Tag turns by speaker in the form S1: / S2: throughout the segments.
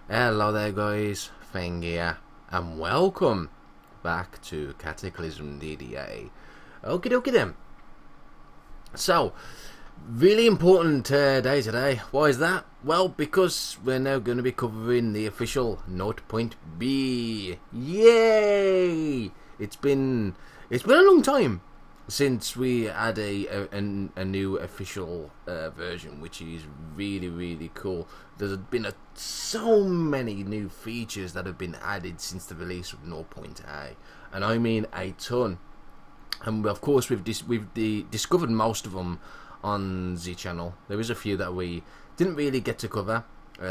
S1: Hello there guys, Feng here, and welcome back to Cataclysm DDA. Okie dokie then. So, really important day today. Why is that? Well, because we're now going to be covering the official Note.B. Yay! It's been a long time since we had a new official version, which is really cool. There's been so many new features that have been added since the release of 0.A, and I mean a ton. And of course we've discovered most of them on the channel. There is a few that we didn't really get to cover,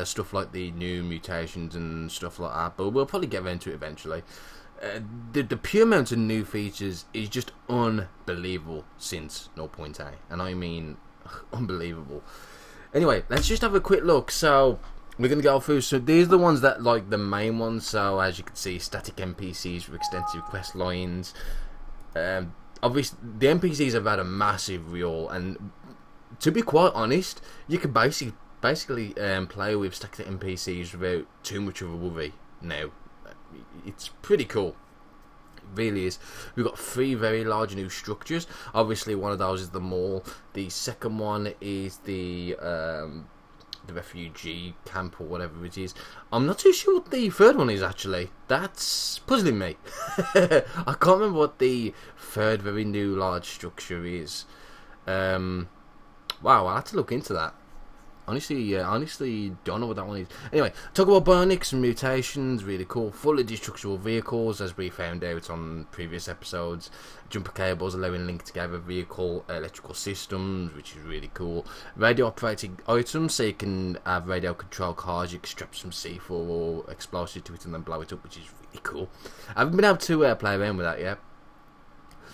S1: stuff like the new mutations and stuff like that, but we'll probably get into it eventually. The pure amount of new features is just unbelievable since 0.A, and I mean unbelievable. Anyway, let's just have a quick look. So we're going to go through, so these are the ones that, like, the main ones. So as you can see, static NPCs with extensive quest lines. Obviously the NPCs have had a massive real, and to be quite honest, you can basically play with static NPCs without too much of a worry now. It's pretty cool, it really is. We've got 3 very large new structures. Obviously one of those is the mall, the second one is the refugee camp or whatever it is. I'm not too sure what the third one is actually. That's puzzling me. I can't remember what the third very new large structure is. Wow, I'll have to look into that. Honestly don't know what that one is. Anyway, talk about bionics and mutations, really cool. Fully destructible vehicles, as we found out on previous episodes. Jumper cables allowing link together vehicle electrical systems, which is really cool. Radio operating items, so you can have radio control cars. You can strap some C4 or explosive to it and then blow it up, which is really cool. I haven't been able to play around with that yet.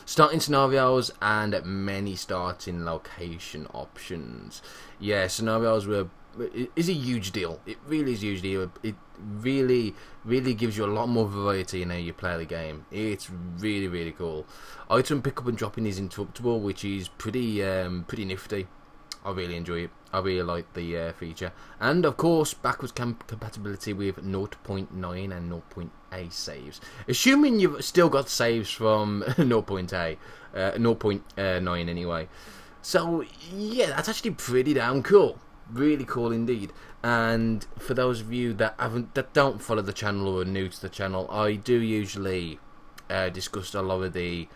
S1: Starting scenarios and many starting location options. Yeah, scenarios is a huge deal. It really is a huge deal. It really gives you a lot more variety in how you play the game. It's really cool. Item pickup and dropping is interruptible, which is pretty nifty. I really enjoy it. I really like the feature. And of course, backwards compatibility with 0.9 and 0.A saves. Assuming you've still got saves from 0.A, 0.9 anyway. So yeah, that's actually pretty damn cool. Really cool indeed. And for those of you that don't follow the channel or are new to the channel, I do usually discuss a lot of the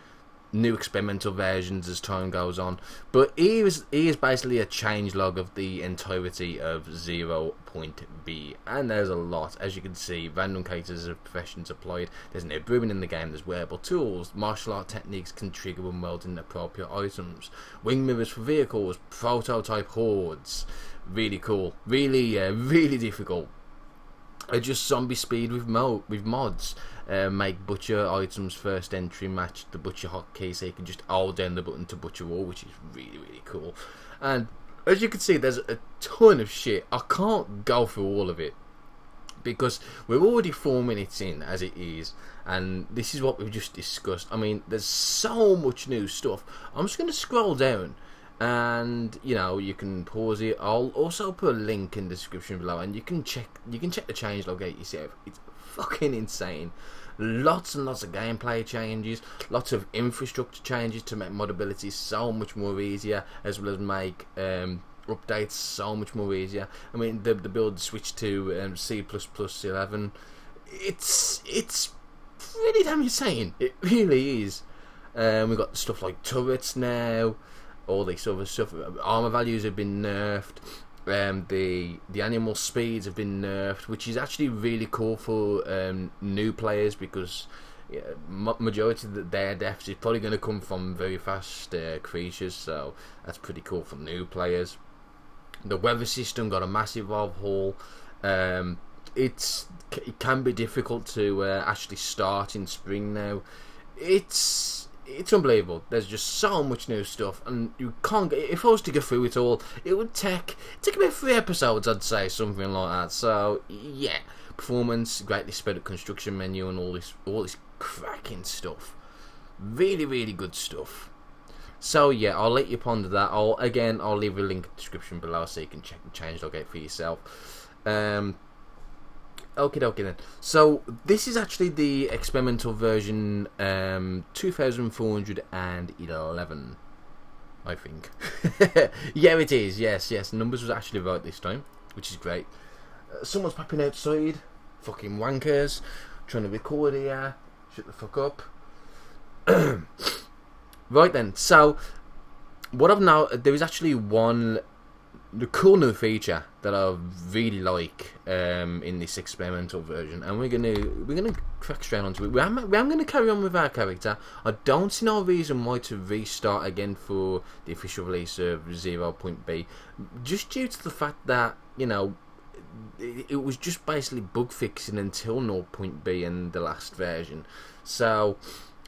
S1: new experimental versions as time goes on, but he is basically a changelog of the entirety of 0.B, and there's a lot. As you can see, random cases of professions applied. There's no brewing in the game. There's wearable tools. Martial art techniques can trigger when welding appropriate items. Wing mirrors for vehicles. Prototype hordes. Really cool. Really difficult. Just zombie speed with mods. Make butcher items first entry match the butcher hotkey, so you can just hold down the button to butcher all, which is really cool. And as you can see, there's a ton of shit. I can't go through all of it because we're already 4 minutes in as it is, and this is what we've just discussed. I mean, there's so much new stuff. I'm just going to scroll down, and you know, you can pause it. I'll also put a link in the description below, and you can check the changelog out yourself. It's fucking insane. Lots and lots of gameplay changes, lots of infrastructure changes to make modability so much more easier, as well as make updates so much more easier. I mean, the build switched to C++11. It's really damn insane. It really is. We've got stuff like turrets now. All this other stuff. Armor values have been nerfed. The animal speeds have been nerfed, which is actually really cool for new players, because majority of their deaths is probably going to come from very fast creatures, so that's pretty cool for new players. The weather system got a massive overhaul. It can be difficult to actually start in spring now. It's unbelievable. There's just so much new stuff, and you can't get. If I was to go through it all, it would take about 3 episodes, I'd say, something like that. So yeah, performance, greatly sped up construction menu, and all this cracking stuff. Really good stuff. So yeah, I'll let you ponder that. I'll leave a link in the description below so you can check the changelog out for yourself. Okay, okay then. So this is actually the experimental version 2411, I think. Yeah, it is. Yes, yes. Numbers was actually right this time, which is great. Someone's popping outside. Fucking wankers. Trying to record here. Shut the fuck up. Right then. So what I've now, there is actually the cool new feature that I really like in this experimental version, and we're gonna crack straight onto it. I'm gonna carry on with our character. I don't see no reason why to restart again for the official release of 0.B, just due to the fact that, you know, it was just basically bug fixing until 0.B in the last version. So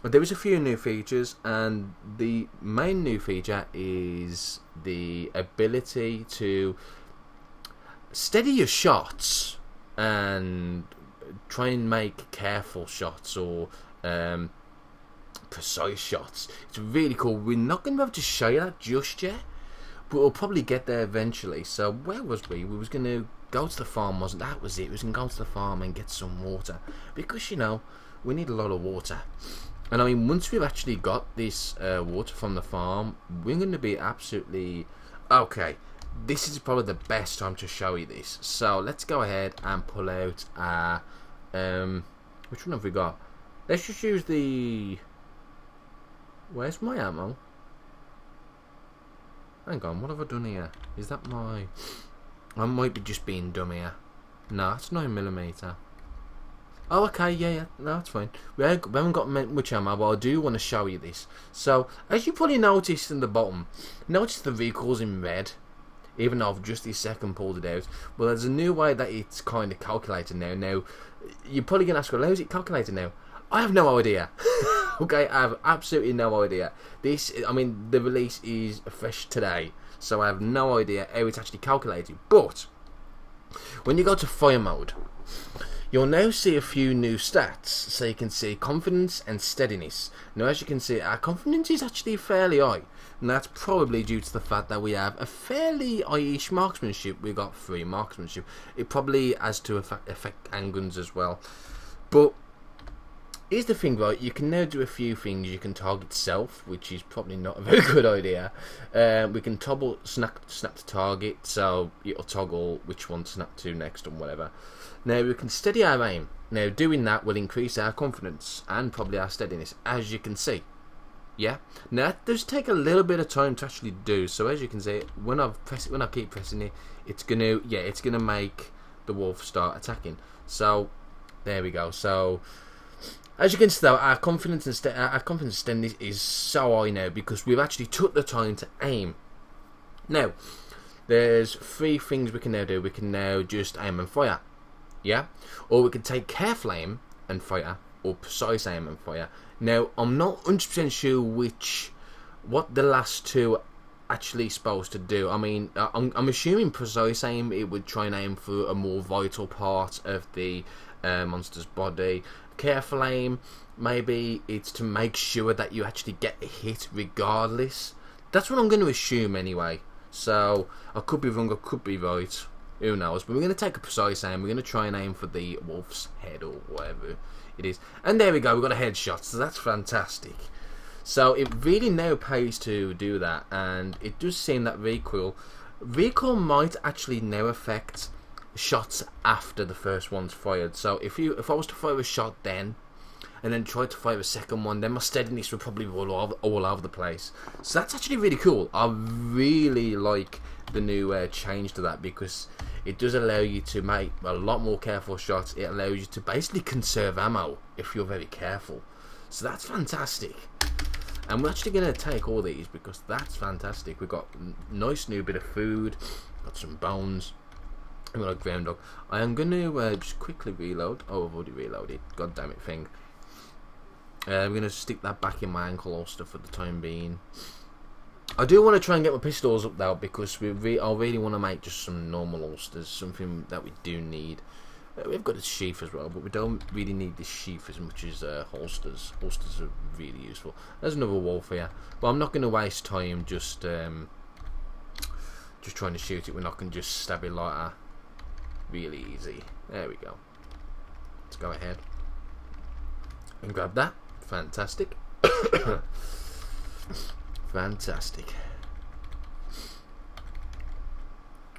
S1: there was a few new features, and the main new feature is the ability to steady your shots and try and make careful shots or precise shots. It's really cool. We're not going to be able to show you that just yet, but we'll probably get there eventually. So where was we? We was going to go to the farm, wasn't that? Was it? We was going to go to the farm and get some water, because, you know, we need a lot of water. And I mean, once we've actually got this water from the farm, we're going to be absolutely... Okay, this is probably the best time to show you this. So, let's go ahead and pull out our... which one have we got? Let's just use the... Where's my ammo? Hang on, what have I done here? Is that my... I might be just being dumb here. No, it's 9mm. Oh, okay, yeah, no, that's fine. We haven't got much ammo, but I do want to show you this. So, as you probably noticed in the bottom, notice the recoil's in red, even though I've just this second pulled it out. Well, there's a new way that it's kind of calculated now. Now, you're probably going to ask, well, how is it calculated now? I have no idea. Okay, I have absolutely no idea. This, I mean, the release is fresh today, so I have no idea how it's actually calculated. But, when you go to fire mode, you'll now see a few new stats. So you can see confidence and steadiness. Now, as you can see, our confidence is actually fairly high, and that's probably due to the fact that we have a fairly high-ish marksmanship. We've got 3 marksmanship. It probably has to affect handguns as well. But here's the thing, right? You can now do a few things. You can target self, which is probably not a very good idea. We can snap to target, so it'll toggle which one to snap to next and whatever. Now we can steady our aim. Now doing that will increase our confidence and probably our steadiness, as you can see. Yeah. Now that does take a little bit of time to actually do. So as you can see, when I keep pressing it, it's gonna make the wolf start attacking. So there we go. So as you can see, though, our confidence and steadiness is so high now because we've actually took the time to aim. Now there's 3 things we can now do. We can now just aim and fire. Yeah, or we can take careful aim and fire, or precise aim and fire. Now, I'm not 100% sure what the last 2 actually supposed to do. I mean, I'm assuming precise aim, it would try and aim for a more vital part of the monster's body. Careful aim, maybe it's to make sure that you actually get a hit regardless. That's what I'm going to assume anyway. So, I could be wrong, I could be right. Who knows? But we're going to take a precise aim. We're going to try and aim for the wolf's head or whatever it is. And there we go. We've got a headshot. So that's fantastic. So it really now pays to do that. And it does seem that recoil might actually now affect shots after the first one's fired. So if I was to fire a shot then, and then try to fire a second one, then my steadiness would probably roll all over the place. So that's actually really cool. I really like the new change to that, because it does allow you to make a lot more careful shots. It allows you to basically conserve ammo if you're very careful. So that's fantastic. And we're actually going to take all these because that's fantastic. We've got a nice new bit of food, got some bones, we've got a ground dog. I am going to just quickly reload. Oh, I've already reloaded. God damn it thing. I'm going to stick that back in my ankle holster for the time being. I do want to try and get my pistols up though, because I really want to make just some normal holsters, something that we do need. We've got a sheath as well, but we don't really need the sheath as much as holsters. Holsters are really useful. There's another wolf here, but I'm not going to waste time just trying to shoot it when I can just stab it like that. Really easy. There we go. Let's go ahead and grab that. Fantastic. Fantastic.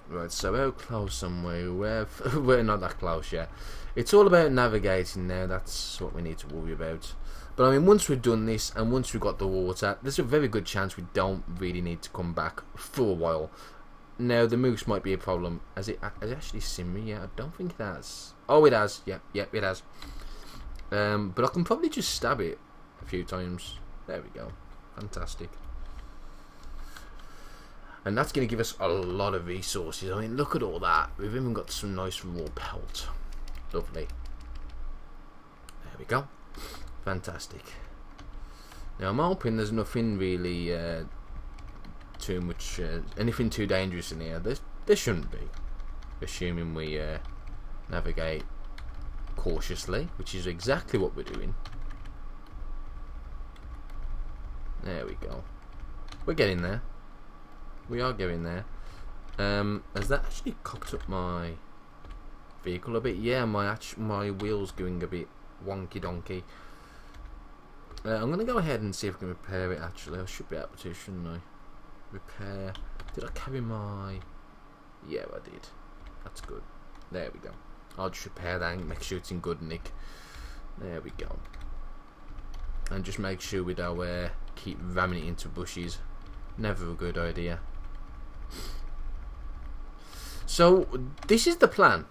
S1: Right, so how close am we? We're not that close yet. It's all about navigating now. That's what we need to worry about. But I mean, once we've done this and once we've got the water, there's a very good chance we don't really need to come back for a while. Now, the moose might be a problem. Has it actually seen me yet? I don't think it has. Oh, it has. Yep, it has. But I can probably just stab it a few times. There we go. Fantastic. And that's going to give us a lot of resources. I mean, look at all that. We've even got some nice raw pelt. Lovely. There we go. Fantastic. Now, I'm hoping there's nothing really too much, anything too dangerous in here. There shouldn't be. Assuming we navigate cautiously, which is exactly what we're doing. There we go. We're getting there. We are getting there. Has that actually cocked up my vehicle a bit? Yeah, my wheel's going a bit wonky donkey. I'm going to go ahead and see if I can repair it actually. I should be able to, shouldn't I? Repair. Did I carry my... Yeah, I did. That's good. There we go. I'll just repair that and make sure it's in good nick. There we go. And just make sure we don't keep ramming it into bushes. Never a good idea. So, this is the plan.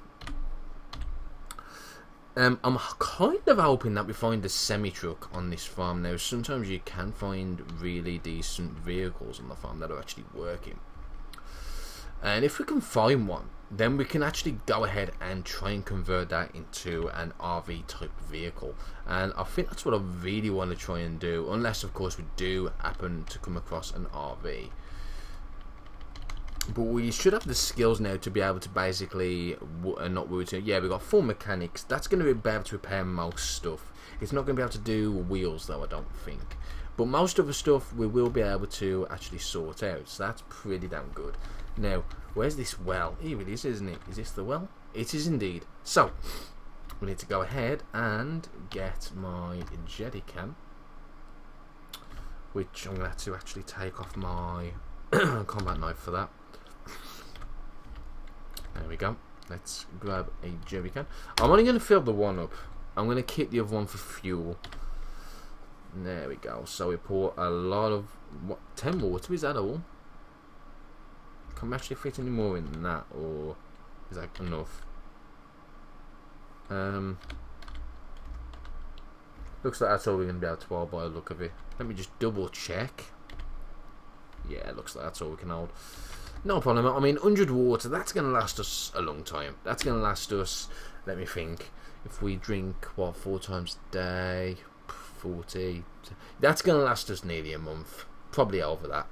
S1: I'm kind of hoping that we find a semi-truck on this farm now. Sometimes you can find really decent vehicles on the farm that are actually working. And if we can find one, then we can actually go ahead and try and convert that into an RV type vehicle. And I think that's what I really want to try and do. Unless, of course, we do happen to come across an RV. But we should have the skills now to be able to basically not worry too. Yeah, we've got full mechanics. That's going to be able to repair most stuff. It's not going to be able to do wheels though, I don't think. But most of the stuff we will be able to actually sort out. So that's pretty damn good. Now, where's this well? Here it is, isn't it? Is this the well? It is indeed. So, we need to go ahead and get my jetty can. Which I'm going to have to actually take off my combat knife for that. There we go. Let's grab a jerry can. I'm only going to fill the one up. I'm going to keep the other one for fuel. There we go. So we pour a lot of... What? 10 water? Is that all? Can we actually fit any more in than that? Or is that enough? Looks like that's all we're going to be able to hold by the look of it. Let me just double check. Yeah, looks like that's all we can hold. No problem. I mean, 100 water, that's going to last us a long time. That's going to last us, let me think, if we drink, what, 4 times a day, 40, that's going to last us nearly a month. Probably over that.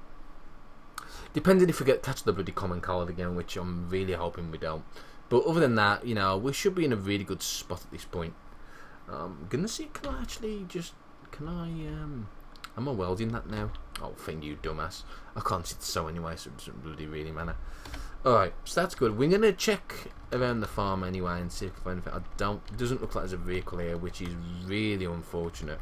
S1: Depending if we catch the bloody common cold again, which I'm really hoping we don't. But other than that, you know, we should be in a really good spot at this point. I'm going to see, can I actually just, am I welding that now? Oh, thing, you dumbass. I can't see the sew anyway, so it doesn't bloody really matter. Alright, so that's good. We're going to check around the farm anyway and see if we find anything. It doesn't look like there's a vehicle here, which is really unfortunate.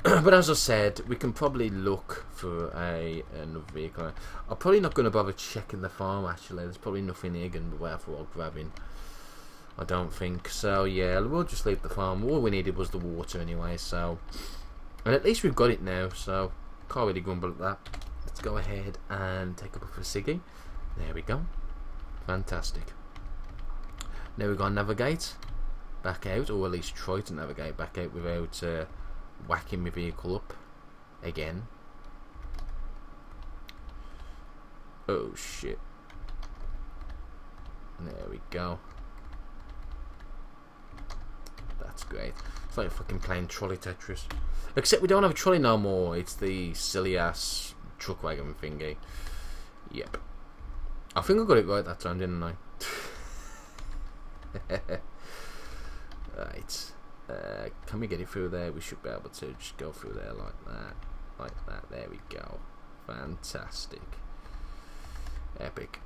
S1: But as I said, we can probably look for another vehicle. I'm probably not going to bother checking the farm, actually. There's probably nothing here going to be worthwhile grabbing. I don't think. So, yeah, we'll just leave the farm. All we needed was the water anyway, so... And at least we've got it now, so can't really grumble at that. Let's go ahead and take a puff of ciggy. There we go. Fantastic. Now we're going to navigate back out, or at least try to navigate back out without whacking my vehicle up again. Oh shit. There we go. That's great. It's like fucking playing trolley Tetris. Except we don't have a trolley no more. It's the silly ass truck wagon thingy. Yep. I think I got it right that time, didn't I? Right. Can we get it through there? We should be able to just go through there like that. Like that. There we go. Fantastic. Epic.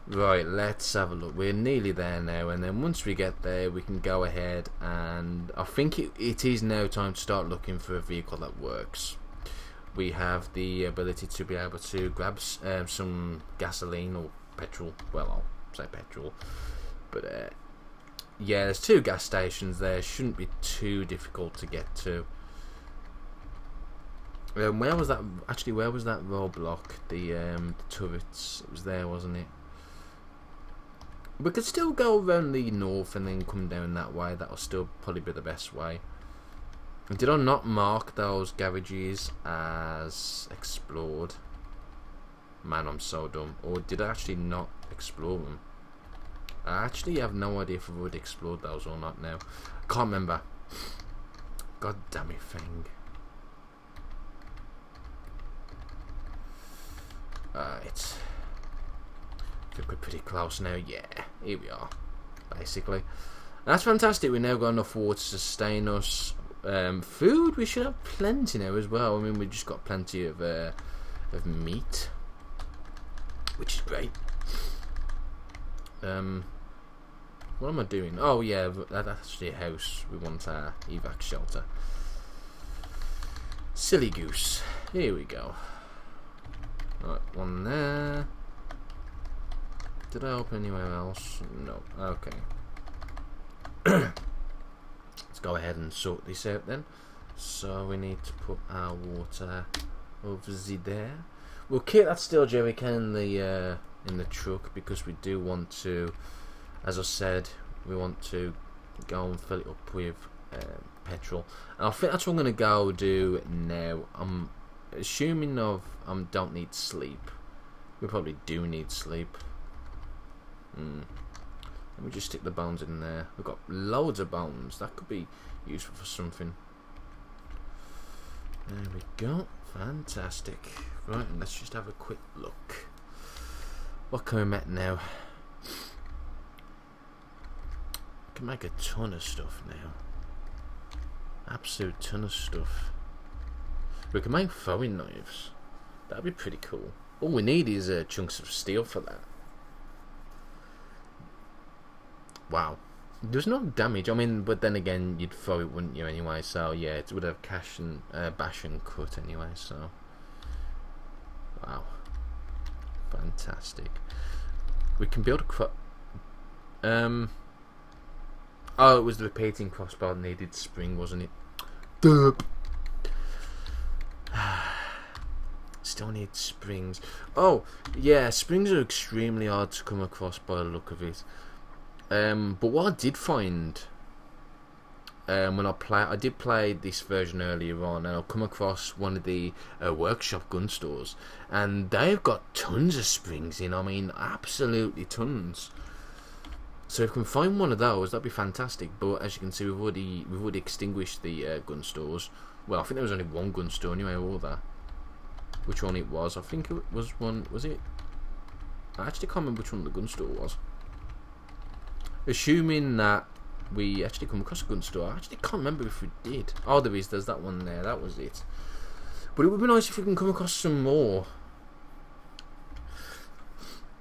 S1: Right, let's have a look. We're nearly there now, and then once we get there, we can go ahead and I think it is now time to start looking for a vehicle that works. We have the ability to be able to grab some gasoline or petrol. Well, I'll say petrol, but yeah, there's 2 gas stations there. Shouldn't be too difficult to get to. Where was that? Actually, where was that roadblock? The turrets. It was there, wasn't it? We could still go around the north and then come down that way. That'll still probably be the best way. Did I not mark those garages as explored? Man, I'm so dumb. Or did I actually not explore them? I actually have no idea if I would explored those or not now. Can't remember. God damn it, Feng. Right. I think we're pretty close now. Yeah, here we are. Basically. That's fantastic. We've now got enough water to sustain us. Food, we should have plenty now as well. I mean, we've just got plenty of meat, which is great. What am I doing? Oh yeah, that's actually a house. We want our evac shelter. Silly goose. Here we go. Right, one there. Did I open anywhere else? No. Okay. Let's go ahead and sort this out then. So we need to put our water over there. We'll keep that steel jerry can in the truck because we do want to, as I said, we want to go and fill it up with petrol. And I think that's what I'm going to go do now. I'm assuming don't need sleep. We probably do need sleep. Let me just stick the bones in there. We've got loads of bones. That could be useful for something. There we go. Fantastic. Right, and let's just have a quick look. What can we make now? We can make a ton of stuff now. Absolute ton of stuff. We can make throwing knives. That'd be pretty cool. All we need is chunks of steel for that. Wow. There's no damage. I mean, but then again, you'd throw it, wouldn't you, anyway? So, yeah, it would have bash and cut anyway, so. Wow. Fantastic. We can build a oh, it was the repeating crossbow that needed spring, wasn't it? Derp. Still need springs. Oh, yeah, springs are extremely hard to come across by the look of it. But what I did find when I did play this version earlier on, and I'll come across one of the workshop gun stores, and they've got tons of springs in. I mean, absolutely tons. So if we can find one of those, that'd be fantastic. But as you can see, we've already extinguished the gun stores. Well, I think there was only one gun store anyway. All that. Which one it was? I think it was one. Was it? I actually can't remember which one the gun store was. Assuming that we actually come across a gun store. I actually can't remember if we did. Oh, there's that one there. That was it. But it would be nice if we can come across some more.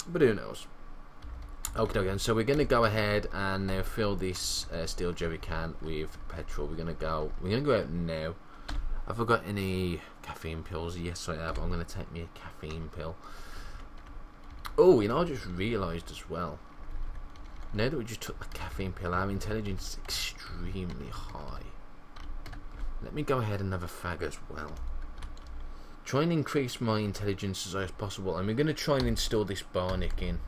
S1: But who knows? Okay, so we're going to go ahead and fill this steel jerry can with petrol. We're going to go out now. Have I got any caffeine pills? Yes, I have. I'm going to take me a caffeine pill. Oh, you know, I just realised as well. Now that we just took the caffeine pill, our intelligence is extremely high. Let me go ahead and have a fag as well. Try and increase my intelligence as high as possible. And we're going to try and install this bionic in.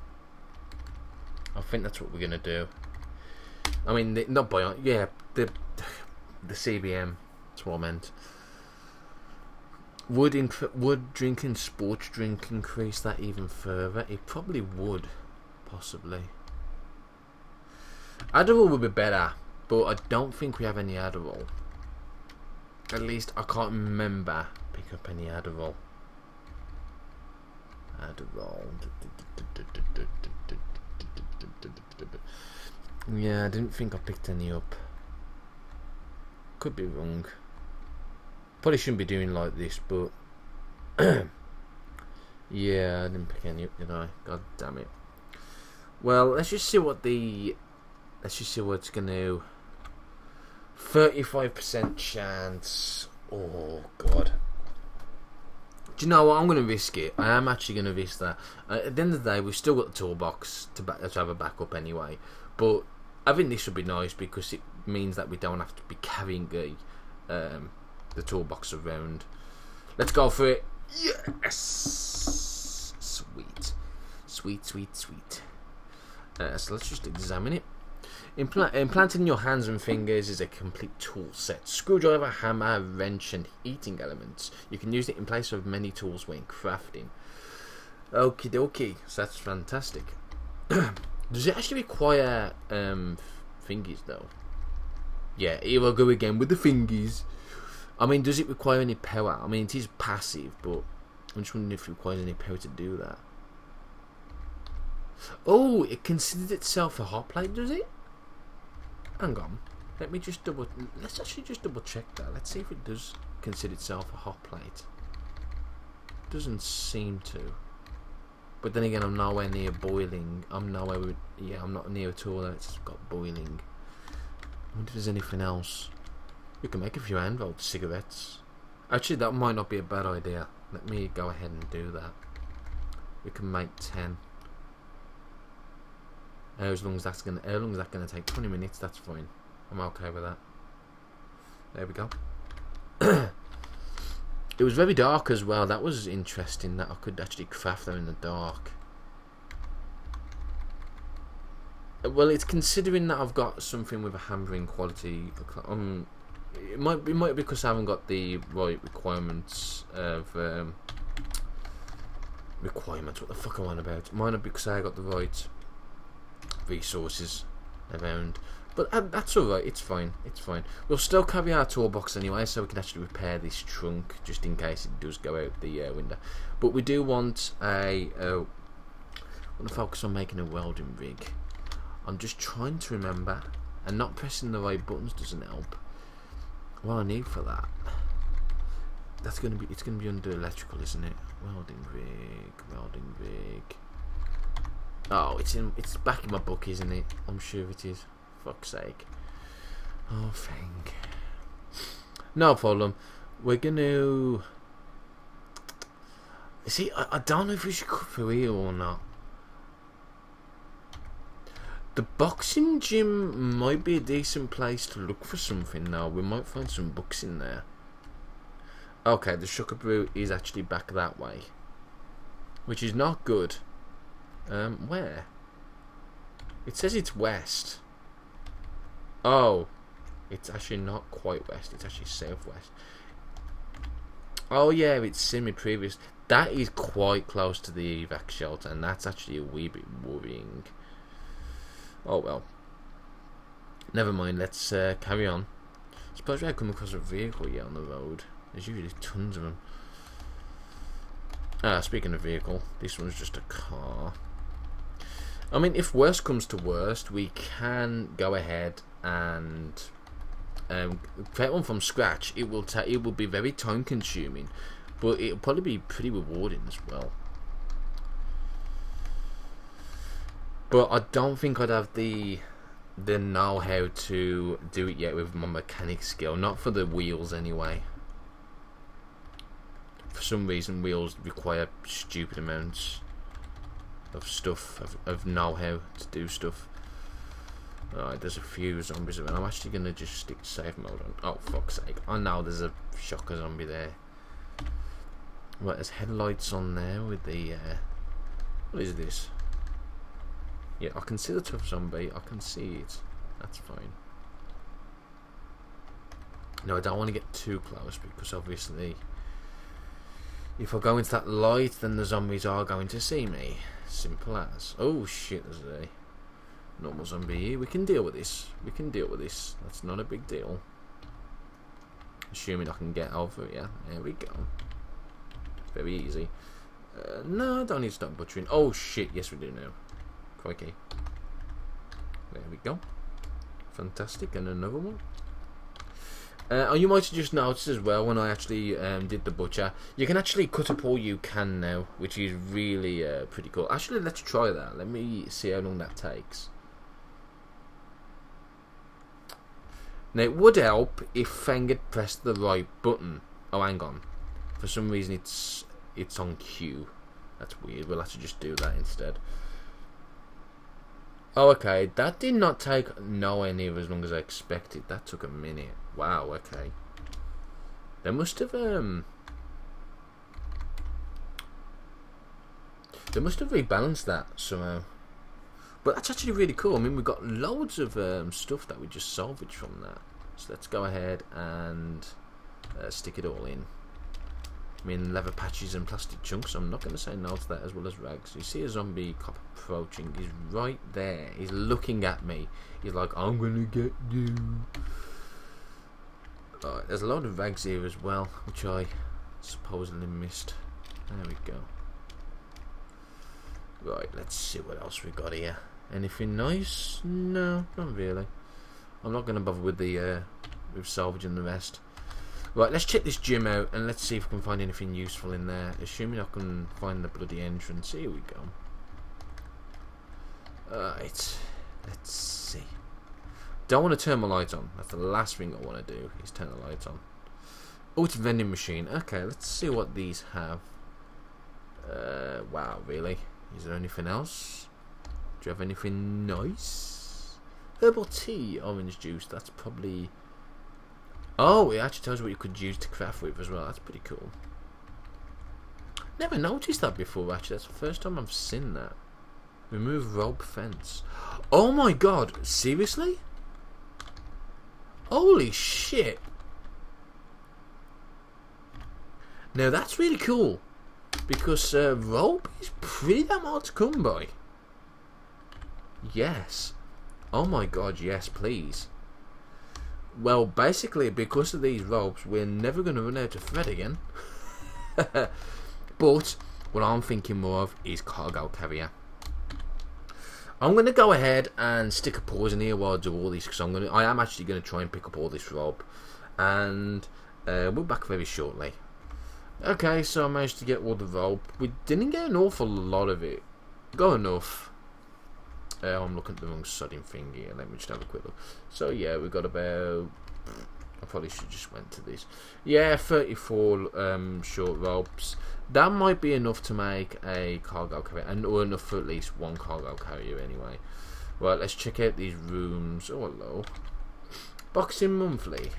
S1: I think that's what we're going to do. I mean, not bionic, yeah, the CBM. That's what I meant. Would drinking sports drink increase that even further? It probably would, possibly. Adderall would be better, but I don't think we have any Adderall. At least I can't remember pick up any Adderall. Yeah, I didn't think I picked any up. Could be wrong. Probably shouldn't be doing like this, but yeah, I didn't pick any up, did I? God damn it. Well, let's just see what it's going to... 35% chance. Oh, God. Do you know what? I'm going to risk it. I am actually going to risk that. At the end of the day, we've still got the toolbox to have a backup anyway. But I think this would be nice because it means that we don't have to be carrying the toolbox around. Let's go for it. Yes! Sweet. Sweet, sweet, sweet. So let's just examine it. Implanted in your hands and fingers is a complete tool set. Screwdriver, hammer, wrench and heating elements. You can use it in place of many tools when crafting. Okie dokie. So that's fantastic. Does it actually require fingies though? Yeah, here I go again with the fingies. I mean, does it require any power? I mean, it is passive, but I'm just wondering if it requires any power to do that. Oh, it considers itself a hot plate, does it? Hang on. Let's actually just double check that. Let's see if it does consider itself a hot plate. Doesn't seem to. But then again, I'm nowhere near boiling. I'm not near at all. It's got boiling. I wonder if there's anything else. We can make a few hand-rolled cigarettes. Actually, that might not be a bad idea. Let me go ahead and do that. We can make 10. How long is that gonna take? 20 minutes. That's fine. I'm okay with that. There we go. It was very dark as well. That was interesting. That I could actually craft them in the dark. Well, it's considering that I've got something with a hammering quality. It might be because I haven't got the right requirements of requirements. What the fuck am I on about? It might not be because I got the right resources around, but that's alright. It's fine. It's fine. We'll still carry our toolbox anyway, so we can actually repair this trunk just in case it does go out the window. But we do want I want to focus on making a welding rig. I'm just trying to remember, and not pressing the right buttons doesn't help. What I need for that? It's gonna be under electrical, isn't it? Welding rig. Oh, it's back in my book, isn't it? I'm sure it is. Fuck's sake. Oh, thank. No problem. We're gonna... See, I don't know if we should cut through here or not. The boxing gym might be a decent place to look for something now. We might find some books in there. Okay, the Sugar Brew is actually back that way, which is not good. Where? It says it's west. Oh, it's actually not quite west. It's actually southwest. Oh yeah, it's semi-previous. That is quite close to the evac shelter, and that's actually a wee bit worrying. Oh well. Never mind. Let's carry on. Suppose we had come across a vehicle yet on the road. There's usually tons of them. Speaking of vehicle, this one's just a car. I mean, if worst comes to worst, we can go ahead and create one from scratch. It will be very time consuming, but it'll probably be pretty rewarding as well. But I don't think I'd have the know-how to do it yet with my mechanic skill. Not for the wheels anyway. For some reason, wheels require stupid amounts of stuff, of know-how to do stuff. Alright, there's a few zombies around. I'm actually going to just stick safe mode on. Oh, fuck's sake. I know there's a shocker zombie there. Right, there's headlights on there with the... what is this? Yeah, I can see the tough zombie. I can see it. That's fine. No, I don't want to get too close because obviously if I go into that light, then the zombies are going to see me. Simple as. Oh shit, there's a normal zombie here. We can deal with this. We can deal with this. That's not a big deal. Assuming I can get over it, yeah. There we go. Very easy. No, I don't need to stop butchering. Oh shit, yes we do now. Crikey. There we go. Fantastic, and another one. You might have just noticed as well when I actually did the butcher, you can actually cut up all you can now, which is really pretty cool. Actually, let's try that. Let me see how long that takes. Now, it would help if Fengferth pressed the right button. Oh, hang on. For some reason, it's on Q. That's weird. We'll have to just do that instead. Oh, okay. That did not take nowhere near as long as I expected. That took a minute. Wow, okay. They must have rebalanced that somehow. But that's actually really cool. I mean, we've got loads of stuff that we just salvaged from that. So let's go ahead and stick it all in. I mean, leather patches and plastic chunks. I'm not going to say no to that, as well as rags. You see a zombie cop approaching. He's right there. He's looking at me. He's like, I'm going to get you. Alright, there's a load of rags here as well, which I supposedly missed. There we go. Right, let's see what else we got here. Anything nice? No, not really. I'm not going to bother with the with salvaging the rest. Right, let's check this gym out and let's see if we can find anything useful in there. Assuming I can find the bloody entrance. Here we go. Alright, let's see. Don't want to turn my lights on. That's the last thing I want to do, is turn the lights on. Oh, it's a vending machine. Okay, let's see what these have. Wow, really? Is there anything else? Do you have anything nice? Herbal tea, orange juice. That's probably... Oh, it actually tells you what you could use to craft with as well. That's pretty cool. Never noticed that before, actually. That's the first time I've seen that. Remove rope fence. Oh my god, seriously? Holy shit. Now that's really cool. Because rope is pretty damn hard to come by. Yes. Oh my god, yes, please. Well, basically, because of these ropes, we're never going to run out of thread again. But what I'm thinking more of is cargo carrier. I'm going to go ahead and stick a pause in here while I do all these, because I am actually going to try and pick up all this rope, and we'll be back very shortly. Okay, so I managed to get all the rope. We didn't get an awful lot of it. Got enough. I'm looking at the wrong sodding thing here. Let me just have a quick look. So yeah, we got about... I probably should just went to this. Yeah, 34 short ropes. That might be enough to make a cargo carrier, or enough for at least one cargo carrier anyway. Right, let's check out these rooms. Oh, hello. Boxing monthly.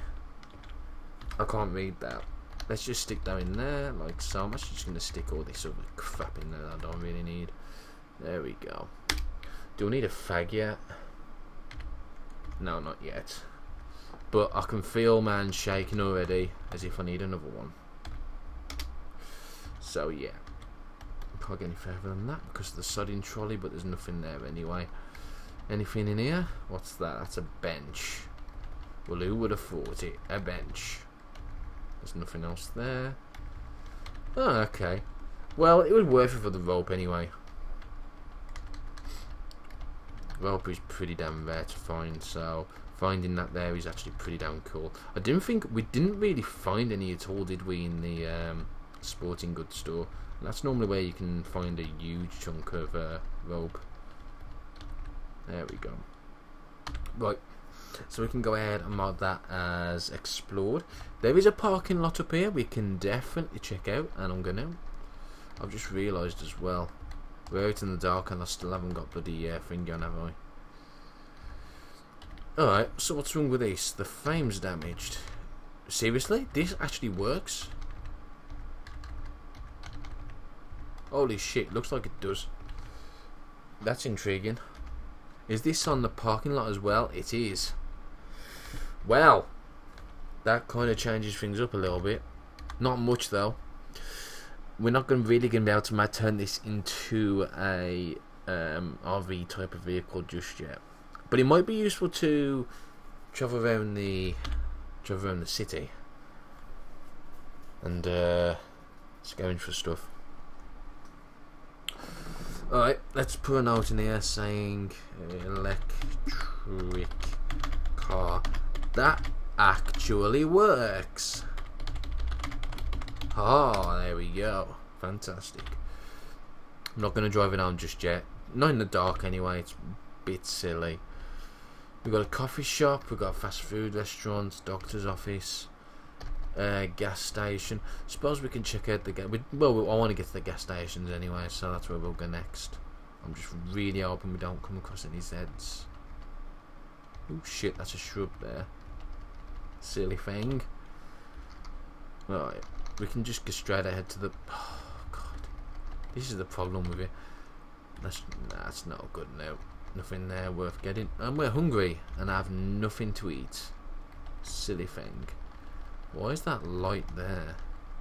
S1: I can't read that. Let's just stick that in there, like so. I'm actually just going to stick all this other crap in there that I don't really need. There we go. Do I need a fag yet? No, not yet. But I can feel my hand shaking already, as if I need another one. So yeah, can't get any further than that because of the sodding trolley, but there's nothing there anyway. Anything in here? What's that? That's a bench. Well, who would have thought it? A bench. There's nothing else there. Oh, okay. Well, it was worth it for the rope anyway. Rope is pretty damn rare to find, so finding that there is actually pretty damn cool. I didn't think we didn't really find any at all, did we, in the sporting goods store? And that's normally where you can find a huge chunk of rope. There we go. Right, so we can go ahead and mark that as explored. There is a parking lot up here we can definitely check out, and I'm gonna. I've just realised as well, we're out in the dark and I still haven't got bloody thing on, have I? Alright, so what's wrong with this? The frame's damaged. Seriously? This actually works? Holy shit, looks like it does. That's intriguing. Is this on the parking lot as well? It is. Well, that kind of changes things up a little bit. Not much though. We're not really going to be able to turn this into a RV type of vehicle just yet. But it might be useful to travel around the city and scavenge for stuff. Alright, let's put a note in here saying electric car. That actually works. Oh, there we go. Fantastic. I'm not going to drive it home just yet. Not in the dark anyway. It's a bit silly. We've got a coffee shop. We've got a fast food restaurant. Doctor's office. Gas station. Suppose we can check out the gas. Well, I want to get to the gas stations anyway, so that's where we'll go next. I'm just really hoping we don't come across any Zeds. Oh shit, that's a shrub there. Silly thing. Right, we can just go straight ahead to the... Oh god, this is the problem with it. That's not good now. Nothing there worth getting. And we're hungry, and I have nothing to eat. Silly thing. Why is that light there?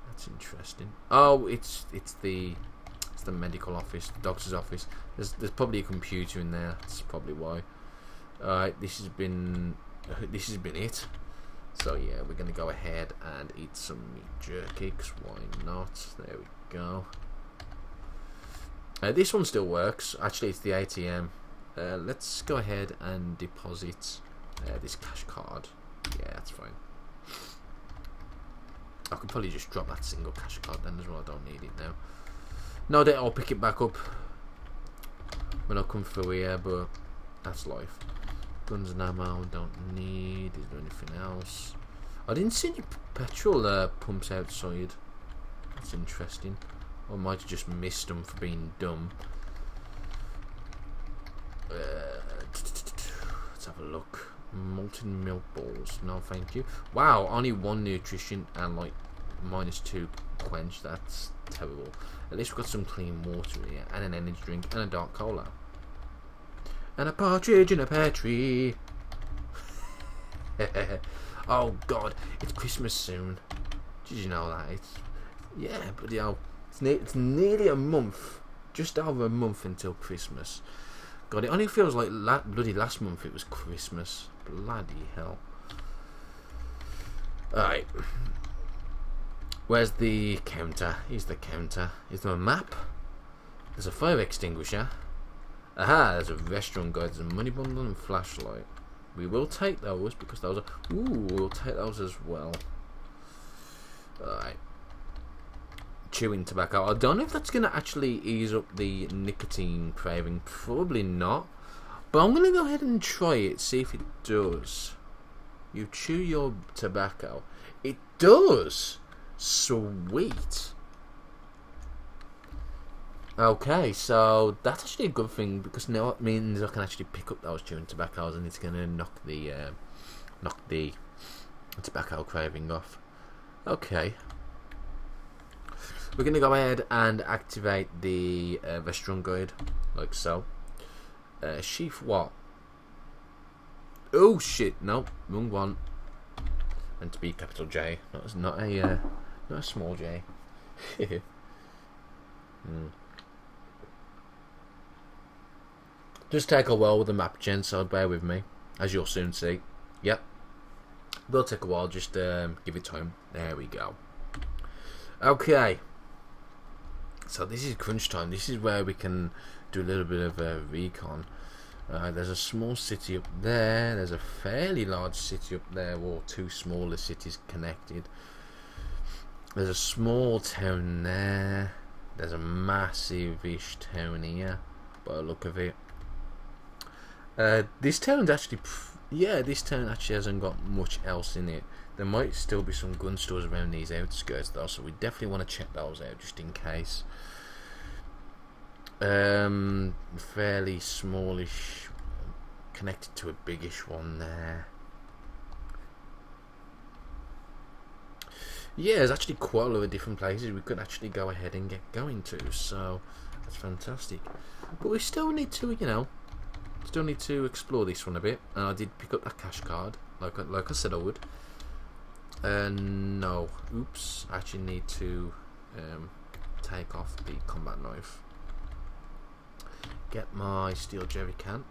S1: That's interesting. Oh, it's the medical office, the doctor's office. There's probably a computer in there. That's probably why. Alright, this has been it. So yeah, we're gonna go ahead and eat some meat jerky, 'cause why not? There we go. This one still works. Actually, it's the ATM. Let's go ahead and deposit this cash card. Yeah, that's fine. I could probably just drop that single cash card then as well. I don't need it now. No doubt I'll pick it back up when I come through here, but that's life. Guns and ammo, don't need. Is there anything else? I didn't see any petrol pumps outside. That's interesting. I might have just missed them for being dumb. Let's have a look. Molten milk balls. No, thank you. Wow, only 1 nutrition and like -2 quench. That's terrible. At least we've got some clean water here, and an energy drink, and a dark cola. And a partridge in a pear tree. Oh god, it's Christmas soon. Did you know that? Yeah, but you know, it's nearly a month, just over a month until Christmas. God, it only feels like bloody last month it was Christmas. Bloody hell. Alright. Where's the counter? Here's the counter. Is there a map? There's a fire extinguisher. Aha, there's a restaurant guide, there's a money bundle and flashlight. We will take those because those are... Ooh, we'll take those as well. Alright. Chewing tobacco. I don't know if that's going to actually ease up the nicotine craving. Probably not. But I'm going to go ahead and try it, see if it does. You chew your tobacco. It does! Sweet. Okay, so that's actually a good thing because now it means I can actually pick up those chewing tobaccos and it's going to knock the tobacco craving off. Okay. We're going to go ahead and activate the restaurant guide, like so. Sheaf what? Oh shit! No, wrong one. Meant to be capital J. Not a small J. Just take a while with the map, gen. So bear with me, as you'll soon see. Yep, will take a while. Just give it time. There we go. Okay. So this is crunch time. This is where we can do a little bit of recon. There's a small city up there. There's a fairly large city up there, or 2 smaller cities connected. There's a small town there. There's a massive-ish town here, by the look of it. This town's actually... Yeah, this town actually hasn't got much else in it. There might still be some gun stores around these outskirts though, so we definitely want to check those out just in case. Fairly smallish, connected to a biggish one there. Yeah, there's actually quite a lot of different places we could actually go ahead and get going to, so that's fantastic. But we still need to, you know, explore this one a bit. And I did pick up that cash card, like I said I would. No, oops, I actually need to take off the combat knife. Get my steel jerry can.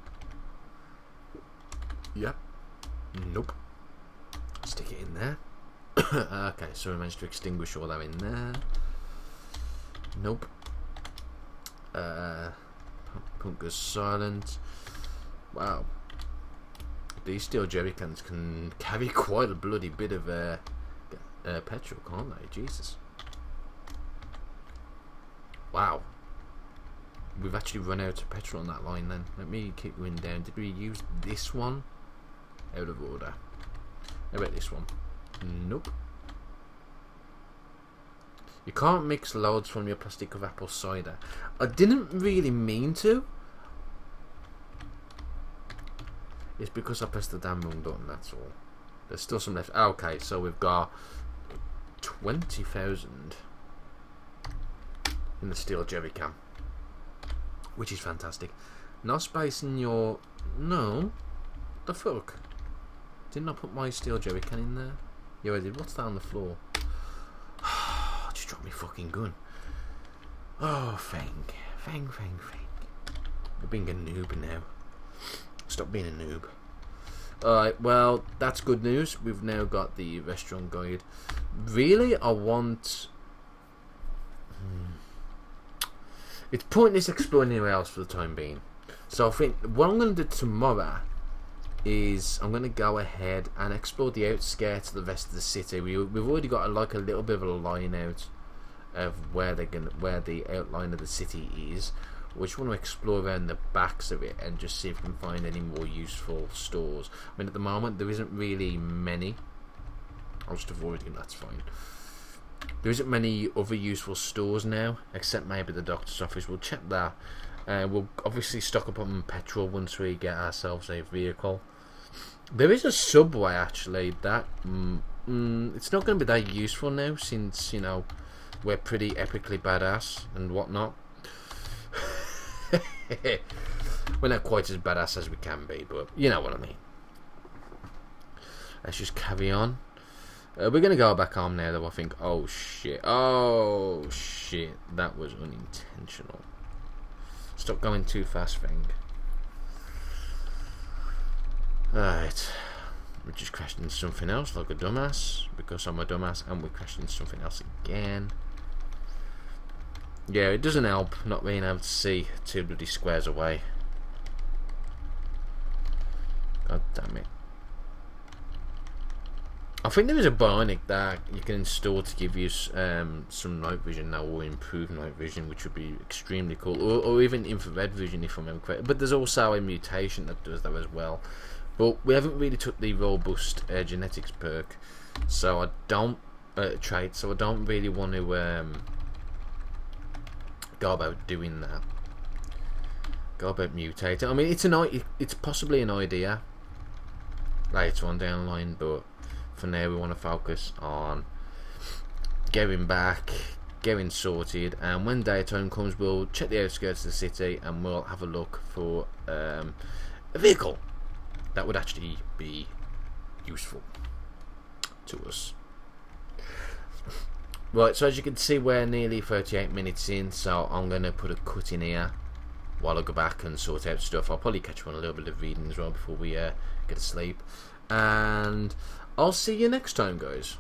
S1: Yep. Nope. Stick it in there. Okay, so we managed to extinguish all that in there. Nope. Punk goes silent. Wow. these steel jerry cans can carry quite a bloody bit of petrol, can't they? Jesus. Wow. We've actually run out of petrol on that line then. Let me keep going down. Did we use this one? Out of order. How about this one? Nope. You can't mix loads from your plastic of apple cider. I didn't really mean to. It's because I pressed the damn wrong button, that's all. There's still some left. Okay, so we've got 20,000 in the steel jerry can, which is fantastic. No space in your... No. The fuck? Didn't I put my steel jerry can in there? Yeah, I did. What's that on the floor? I just dropped my fucking gun. Oh, Feng. You're being a noob now. Stop being a noob. Alright, well, that's good news. We've now got the restaurant guide. Really, I want... It's pointless exploring anywhere else for the time being. So I think what I'm going to do tomorrow is I'm going to go ahead and explore the outskirts of the rest of the city. We've already got like a little bit of a line out of where the outline of the city is. We just want to explore around the backs of it and just see if we can find any more useful stores. I mean, at the moment there isn't really many. I'll just avoid him, that's fine. There isn't many other useful stores now, except maybe the doctor's office. We'll check that. We'll obviously stock up on petrol once we get ourselves a vehicle. There is a subway actually that it's not going to be that useful now, since, you know, we're pretty epically badass and whatnot. We're not quite as badass as we can be, but you know what I mean. Let's just carry on. We're going to go back home now though, I think. Oh shit, that was unintentional. Stop going too fast, Feng. Alright, we just crashed into something else like a dumbass, because I'm a dumbass, and we crashed into something else again. Yeah, it doesn't help not being able to see 2 bloody squares away. God damn it. I think there is a bionic that you can install to give you some night vision now, or improve night vision, which would be extremely cool, or even infrared vision if I'm correct. But there's also a mutation that does that as well. But we haven't really took the robust genetics perk, so I don't trait, so I don't really want to go about doing that. Go about mutating. I mean, it's possibly an idea later on down the line, but for now we want to focus on getting back, getting sorted, and when daytime comes we'll check the outskirts of the city and we'll have a look for a vehicle that would actually be useful to us. Right, so as you can see we're nearly 38 minutes in, so I'm going to put a cut in here while I go back and sort out stuff. I'll probably catch up on a little bit of reading as well before we get to sleep, and I'll see you next time, guys.